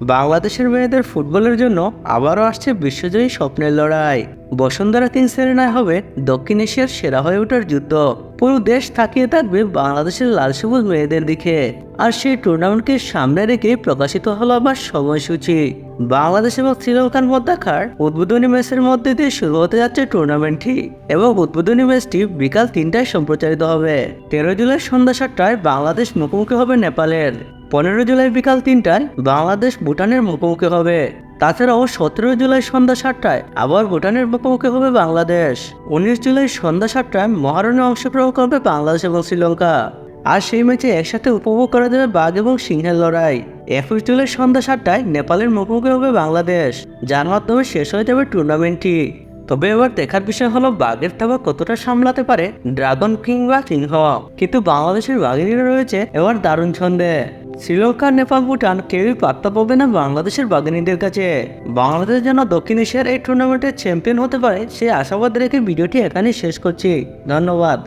বাংলাদেশের মেয়েদের ফুটবলের জন্য আবারও আসছে বিশ্বজয়ী স্বপ্নের লড়াই। বসুন্ধরা কিংস এরিনায় হবে দক্ষিণ এশিয়ার সেরা হয়ে ওঠার যুদ্ধ। পুরো দেশ তাকিয়ে থাকবে বাংলাদেশের লাল সবুজ মেয়েদের দিকে। আর সেই টুর্নামেন্টকে সামনে রেখে প্রকাশিত হলো আবার সময়সূচি। বাংলাদেশ এবং শ্রীলঙ্কার মধ্যকার উদ্বোধনী ম্যাচের মধ্যে দিয়ে শুরু হতে যাচ্ছে টুর্নামেন্টটি এবং উদ্বোধনী ম্যাচটি বিকাল 3টায় সম্প্রচারিত হবে। 13 জুলাই সন্ধ্যা 7টায় বাংলাদেশ মুখোমুখি হবে নেপালের। 15 জুলাই বিকাল 3টায় বাংলাদেশ ভুটানের মুখোমুখি হবে। তাছাড়াও 17 জুলাই সন্ধ্যা 7টায় আবার ভুটানের মুখোমুখি হবে বাংলাদেশ। 19 জুলাই সন্ধ্যা 7টায় মহারণে অংশগ্রহণ করবে বাংলাদেশ এবং শ্রীলঙ্কা। আর সেই ম্যাচে একসাথে উপভোগ করা যাবে বাঘ এবং সিংহের লড়াই। 21 জুলাই সন্ধ্যা 7টায় নেপালের মুখোমুখি হবে বাংলাদেশ, যার মাধ্যমে শেষ হয়ে যাবে টুর্নামেন্টটি। তবে এবার দেখার বিষয় হলো বাঘের থাবা কতটা সামলাতে পারে ড্রাগন কিংবা সিংহ। কিন্তু বাংলাদেশের বাঘিনীরা রয়েছে এবার দারুণ ছন্দে। শ্রীলঙ্কা, নেপাল, ভুটান কেউই পাত্তা পাবে না বাংলাদেশের বাঘিনীদের কাছে। বাংলাদেশ যেন দক্ষিণ এশিয়ার এই টুর্নামেন্টের চ্যাম্পিয়ন হতে পারে সেই আশাবাদ রেখে ভিডিওটি এখানেই শেষ করছি। ধন্যবাদ।